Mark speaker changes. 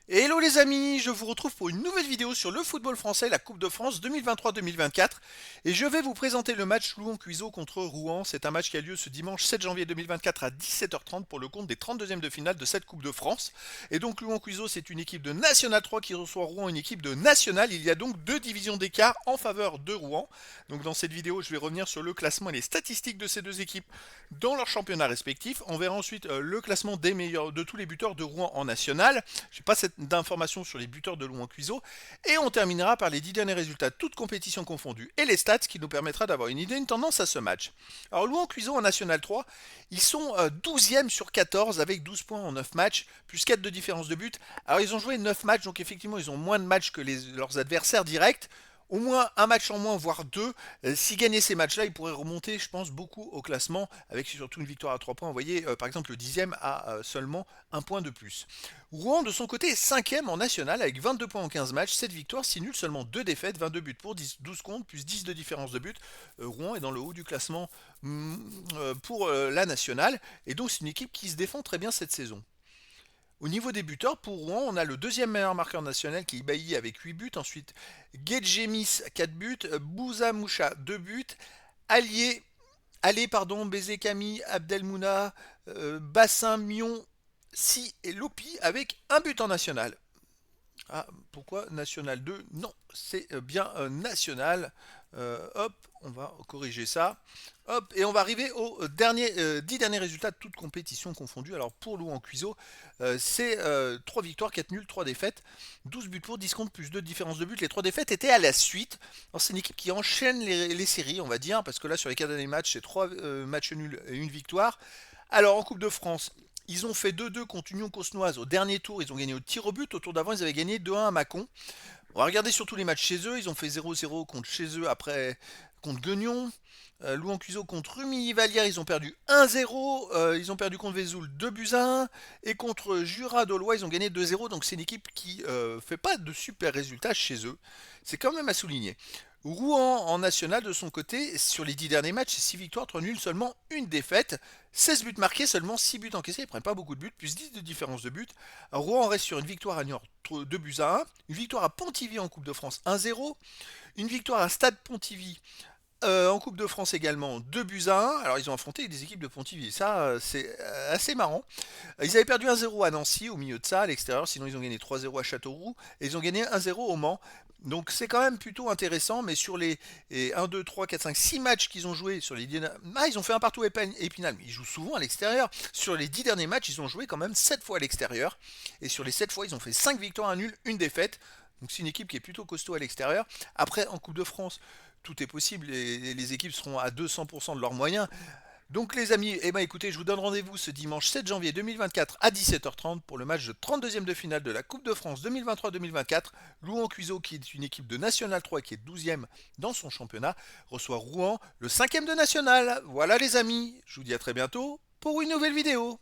Speaker 1: Hello les amis, je vous retrouve pour une nouvelle vidéo sur le football français, la Coupe de France 2023-2024 et je vais vous présenter le match Louhans-Cuiseaux contre Rouen. C'est un match qui a lieu ce dimanche 7 janvier 2024 à 17h30 pour le compte des 32e de finale de cette Coupe de France. Et donc Louhans-Cuiseaux c'est une équipe de National 3 qui reçoit Rouen, une équipe de National. Il y a donc deux divisions d'écart en faveur de Rouen. Donc dans cette vidéo je vais revenir sur le classement et les statistiques de ces deux équipes dans leurs championnats respectifs. On verra ensuite le classement des meilleurs de tous les buteurs de Rouen en National. Je n'ai pas d'informations sur les buteurs de Louhans-Cuiseaux. Et on terminera par les 10 derniers résultats, toutes compétitions confondues, et les stats, qui nous permettra d'avoir une idée, une tendance à ce match. Alors Louhans-Cuiseaux en National 3, ils sont 12e sur 14 avec 12 points en 9 matchs, plus 4 de différence de but. Alors ils ont joué 9 matchs, donc effectivement ils ont moins de matchs que leurs adversaires directs. Au moins un match en moins, voire deux. S'ils gagnaient ces matchs-là, ils pourraient remonter, je pense, beaucoup au classement, avec surtout une victoire à 3 points. Vous voyez, par exemple, le 10e a seulement un point de plus. Rouen, de son côté, est 5e en national, avec 22 points en 15 matchs, 7 victoires, 6 nuls, seulement 2 défaites, 22 buts pour 12 comptes, plus 10 de différence de but. Rouen est dans le haut du classement pour la nationale, et donc c'est une équipe qui se défend très bien cette saison. Au niveau des buteurs, pour Rouen, on a le deuxième meilleur marqueur national qui est Ibailly avec 8 buts. Ensuite, Gedjemis 4 buts, Bouza Moucha 2 buts, Allier, Bezekami, Abdelmouna, Bassin, Mion, Si et Lopi avec un but en national. Ah, pourquoi National 2? Non, c'est bien National. Hop, on va corriger ça. Hop, et on va arriver aux 10 derniers résultats de toutes compétitions confondues. Alors pour Louhans-Cuiseaux, c'est 3 victoires, 4 nuls, 3 défaites, 12 buts pour, 10 contre, plus 2 de différence de but. Les 3 défaites étaient à la suite. C'est une équipe qui enchaîne les séries, on va dire, parce que là sur les 4 derniers matchs, c'est 3 matchs nuls et une victoire. Alors en Coupe de France, ils ont fait 2-2 contre Union Cosnoise au dernier tour. Ils ont gagné au tir au but. Au tour d'avant, ils avaient gagné 2-1 à Mâcon. On va regarder surtout les matchs chez eux. Ils ont fait 0-0 contre chez eux après contre Guignon. Louhans-Cuiseaux contre Rumilly-Vallière, ils ont perdu 1-0. Ils ont perdu contre Vesoul 2 buts à 1. Et contre Jura d'Aulois, ils ont gagné 2-0. Donc c'est une équipe qui fait pas de super résultats chez eux. C'est quand même à souligner. Rouen en national de son côté, sur les 10 derniers matchs, 6 victoires, 3 nuls, seulement une défaite. 16 buts marqués, seulement 6 buts encaissés, ils prennent pas beaucoup de buts, plus 10 de différence de but. Rouen reste sur une victoire à Niort 2 buts à 1, une victoire à Pontivy en Coupe de France 1-0, une victoire à Stade Pontivy en Coupe de France également 2 buts à 1. Alors ils ont affronté des équipes de Pontivy, ça c'est assez marrant. Ils avaient perdu 1-0 à Nancy au milieu de ça, à l'extérieur, sinon ils ont gagné 3-0 à Châteauroux, et ils ont gagné 1-0 au Mans. Donc c'est quand même plutôt intéressant, mais sur les 1, 2, 3, 4, 5, 6 matchs qu'ils ont joués sur les 10... Ah, ils ont fait un partout Épinal, mais ils jouent souvent à l'extérieur. Sur les 10 derniers matchs, ils ont joué quand même 7 fois à l'extérieur. Et sur les 7 fois, ils ont fait 5 victoires, un nul, une défaite. Donc c'est une équipe qui est plutôt costaud à l'extérieur. Après, en Coupe de France, tout est possible et les équipes seront à 200% de leurs moyens. Donc les amis, eh ben écoutez, je vous donne rendez-vous ce dimanche 7 janvier 2024 à 17h30 pour le match de 32e de finale de la Coupe de France 2023-2024. Louhans-Cuiseaux, qui est une équipe de National 3 qui est 12e dans son championnat, reçoit Rouen, le 5e de National. Voilà les amis, je vous dis à très bientôt pour une nouvelle vidéo.